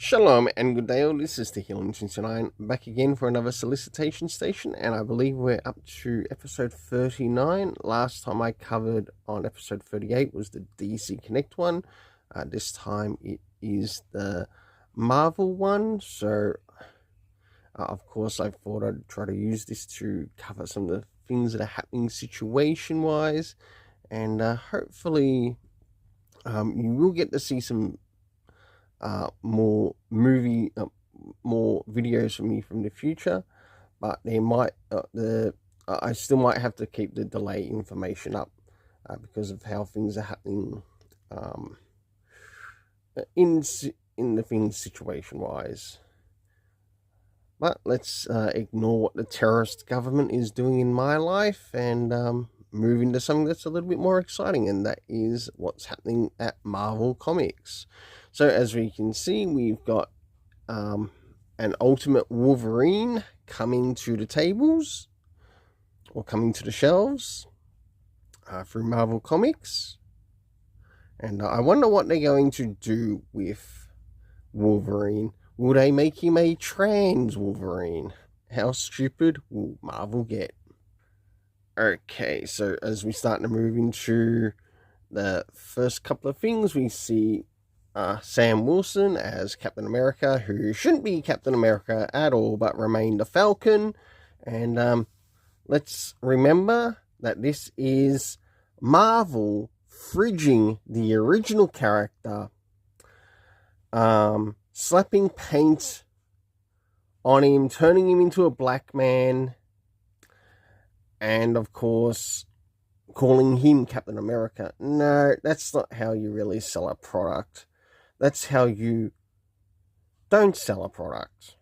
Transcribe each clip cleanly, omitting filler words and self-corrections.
Shalom and good day all, this is the Healing 29 back again for another solicitation station, and I believe we're up to episode 39. Last time I covered on episode 38 was the DC Connect one. This time it is the Marvel one, so of course I thought I'd try to use this to cover some of the things that are happening situation wise, and hopefully you will get to see some more videos from me from the future, but they might I still might have to keep the delay information up because of how things are happening in the things situation wise. But let's ignore what the terrorist government is doing in my life and move into something that's a little bit more exciting, and that is what's happening at Marvel Comics. So as we can see, we've got an Ultimate Wolverine coming to the tables, or coming to the shelves through Marvel Comics. And I wonder what they're going to do with Wolverine. Will they make him a trans Wolverine? How stupid will Marvel get? Okay, so as we start to move into the first couple of things, we see Sam Wilson as Captain America, who shouldn't be Captain America at all, but remained a Falcon. And let's remember that this is Marvel fridging the original character, slapping paint on him, turning him into a black man, and of course calling him Captain America. No, that's not how you really sell a product. That's how you don't sell a product.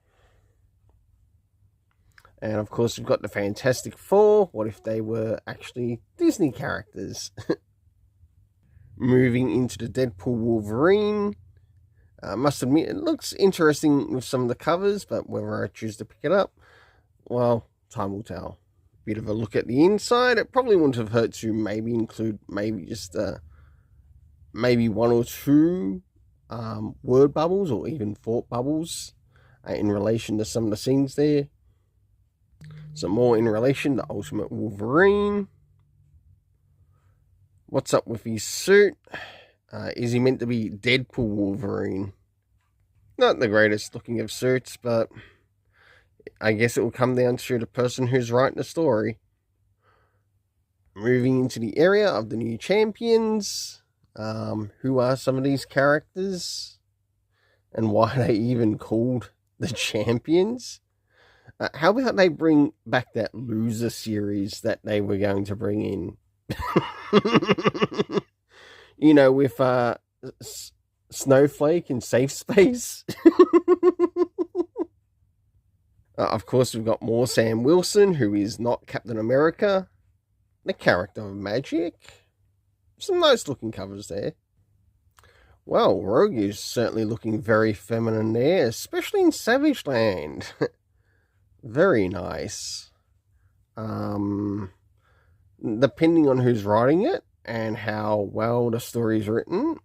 And of course, you've got the Fantastic Four. What if they were actually Disney characters? Moving into the Deadpool Wolverine. I must admit, it looks interesting with some of the covers, but whether I choose to pick it up, well, time will tell. Bit of a look at the inside. It probably wouldn't have hurt to maybe include just maybe one or two word bubbles, or even thought bubbles in relation to some of the scenes there. Some more in relation to Ultimate Wolverine. What's up with his suit? Is he meant to be Deadpool Wolverine? Not the greatest looking of suits, but I guess it will come down to the person who's writing the story. Moving into the area of the new champions. Who are some of these characters? And why are they even called the champions? How about they bring back that loser series that they were going to bring in? You know, with Snowflake and Safe Space. Of course, we've got more Sam Wilson, who is not Captain America. The character of Magic. Some nice looking covers there. Well, Rogue is certainly looking very feminine there, especially in Savage Land. Very nice. Depending on who's writing it and how well the story's written,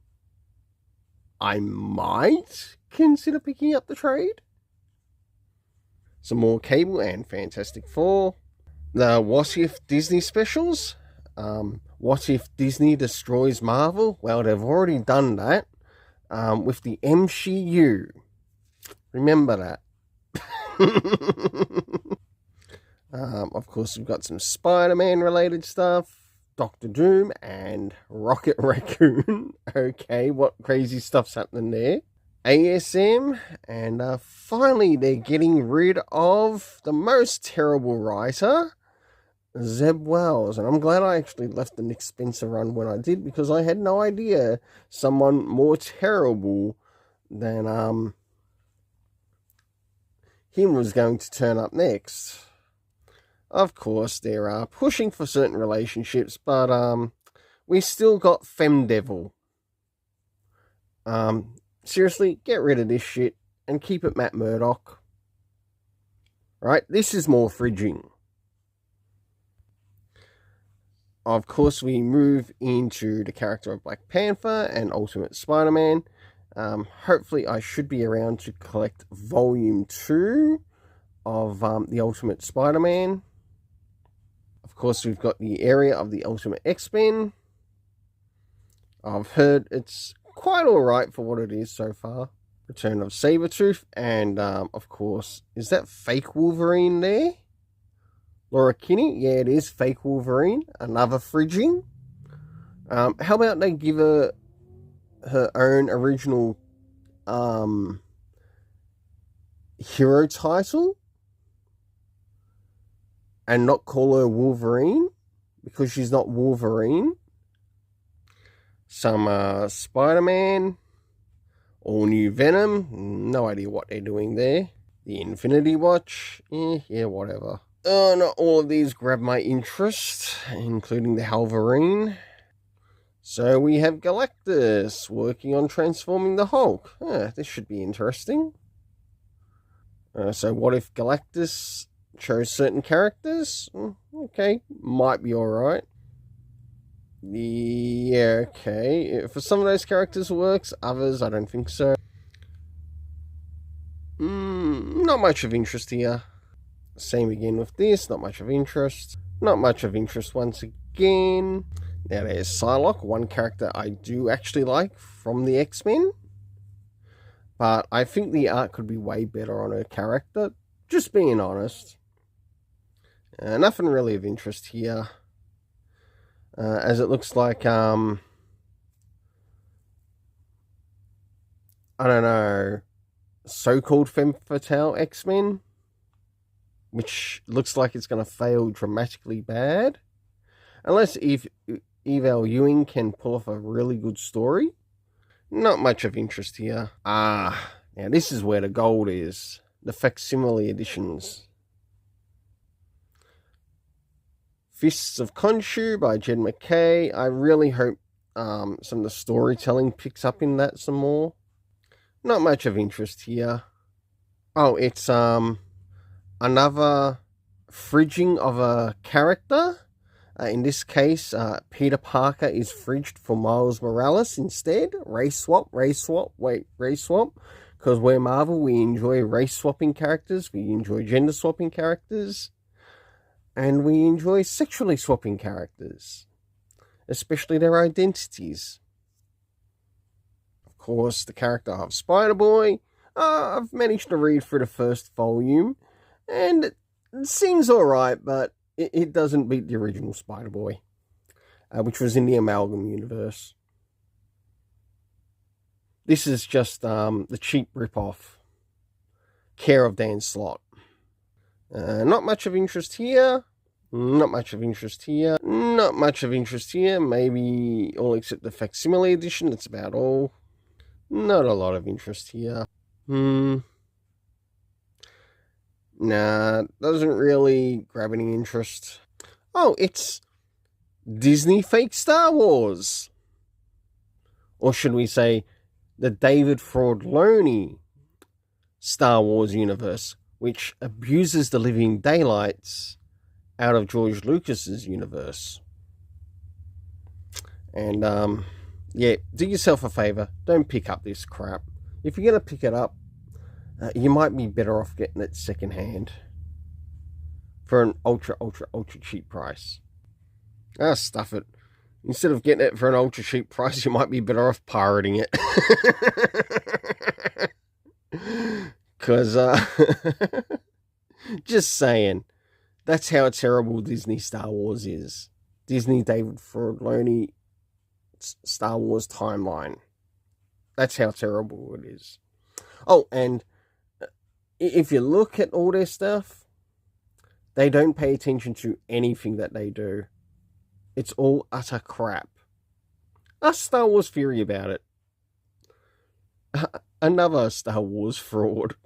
I might consider picking up the trade. Some more Cable and Fantastic Four. The What If Disney specials. What if Disney destroys Marvel? Well, they've already done that with the MCU. Remember that. Of course, we've got some Spider-Man related stuff. Doctor Doom and Rocket Raccoon. Okay, what crazy stuff's happening there? ASM, and finally they're getting rid of the most terrible writer, Zeb Wells. And I'm glad I actually left the Nick Spencer run when I did, because I had no idea someone more terrible than him was going to turn up next. Of course, they're pushing for certain relationships, but we still got Femdevil. Seriously, get rid of this shit and keep it Matt Murdock. Right? This is more fridging. Of course, we move into the character of Black Panther and Ultimate Spider-Man. Hopefully, I should be around to collect Volume 2 of the Ultimate Spider-Man. Of course, we've got the area of the Ultimate X-Men. I've heard it's quite alright for what it is so far. Return of Sabretooth, and of course, is that fake Wolverine there? Laura Kinney? Yeah, it is fake Wolverine. Another fridging. How about they give her own original hero title and not call her Wolverine because she's not Wolverine? Some Spider-Man, all new Venom, no idea what they're doing there. The Infinity Watch, yeah, whatever. Not all of these grab my interest, including the Halverine. So we have Galactus working on transforming the Hulk. This should be interesting. So what if Galactus chose certain characters? Okay, might be alright. Yeah, okay. For some of those characters it works, others I don't think so. Not much of interest here. Same again with this, not much of interest. Not much of interest once again. Now there's Psylocke, one character I do actually like from the X-Men. But I think the art could be way better on her character, just being honest. Nothing really of interest here. As it looks like, I don't know, so-called Femme Fatale X-Men, which looks like it's going to fail dramatically bad. Unless Eval Ewing can pull off a really good story. Not much of interest here. Now this is where the gold is. The facsimile editions. Fists of Khonshu by Jed MacKay. I really hope some of the storytelling picks up in that some more. Not much of interest here. Oh, it's another fridging of a character. In this case, Peter Parker is fridged for Miles Morales instead. Race swap. Because we're Marvel, we enjoy race swapping characters. We enjoy gender swapping characters. And we enjoy sexually swapping characters, especially their identities. Of course, the character of Spider-Boy, I've managed to read through the first volume, and it seems alright, but it doesn't beat the original Spider-Boy, which was in the Amalgam universe. This is just the cheap rip-off. Care of Dan Slott. Not much of interest here. Not much of interest here. Not much of interest here. Maybe all except the facsimile edition. That's about all. Not a lot of interest here. Nah, doesn't really grab any interest. Oh, it's Disney fake Star Wars. Or should we say the David Fraudloni Star Wars universe, which abuses the living daylights out of George Lucas's universe. And, yeah, do yourself a favor. Don't pick up this crap. If you're going to pick it up, you might be better off getting it secondhand for an ultra cheap price. Stuff it. Instead of getting it for an ultra cheap price, you might be better off pirating it. Because, just saying, that's how terrible Disney Star Wars is. Disney David Fraudloni Star Wars timeline. That's how terrible it is. Oh, and if you look at all their stuff, they don't pay attention to anything that they do. It's all utter crap. Ask Star Wars Theory about it. Another Star Wars fraud.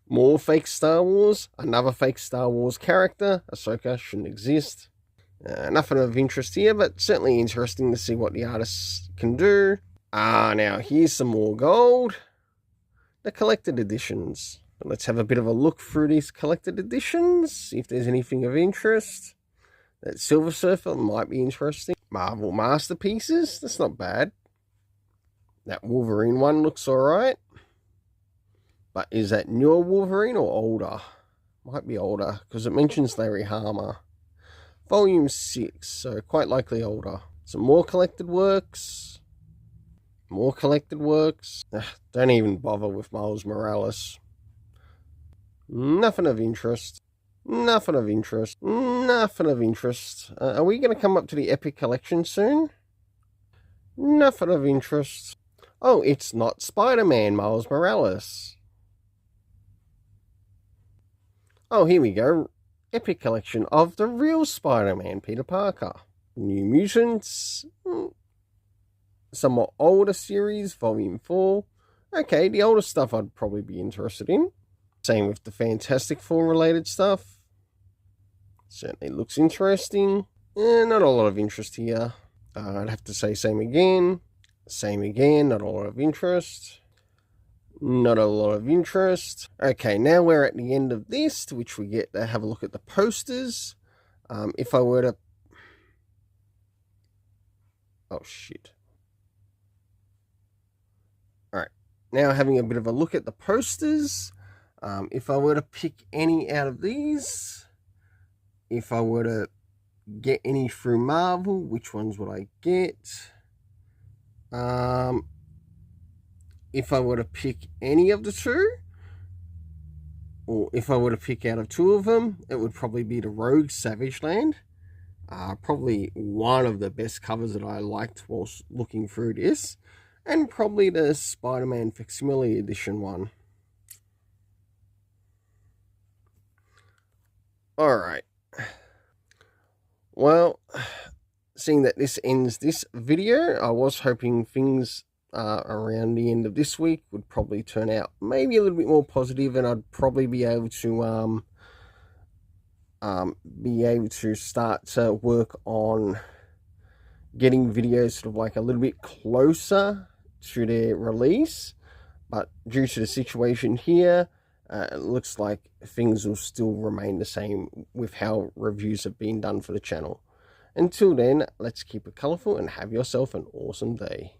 More fake Star Wars. Another fake Star Wars character. Ahsoka shouldn't exist. Nothing of interest here, but certainly interesting to see what the artists can do. Now here's some more gold. The collected editions. Let's have a bit of a look through these collected editions, see if there's anything of interest. That Silver Surfer might be interesting. Marvel Masterpieces, that's not bad. That Wolverine one looks alright. But is that newer Wolverine or older? Might be older, because it mentions Larry Hama. Volume 6, so quite likely older. Some more collected works. More collected works. Don't even bother with Miles Morales. Nothing of interest. Nothing of interest. Nothing of interest. Are we going to come up to the Epic Collection soon? Nothing of interest. Oh, it's not Spider-Man Miles Morales. Oh, here we go. Epic Collection of the real Spider-Man, Peter Parker. New Mutants. Somewhat older series, Volume 4. Okay, the older stuff I'd probably be interested in. Same with the Fantastic Four related stuff. Certainly looks interesting. Not a lot of interest here. I'd have to say same again. Same again, not a lot of interest. Not a lot of interest. Okay, now we're at the end of this, to which we get to have a look at the posters. If I were to... Oh, shit. Alright, now having a bit of a look at the posters. If I were to pick any out of these, if I were to get any through Marvel, which ones would I get? If I were to pick any of the two, or if I were to pick out of two of them, it would probably be the Rogue Savage Land. Probably one of the best covers that I liked whilst looking through this. And probably the Spider-Man Facsimile Edition one. Alright. Well, seeing that this ends this video, I was hoping things around the end of this week would probably turn out maybe a little bit more positive, and I'd probably be able to start to work on getting videos sort of like a little bit closer to their release. But due to the situation here, it looks like things will still remain the same with how reviews have been done for the channel. Until then, let's keep it colourful and have yourself an awesome day.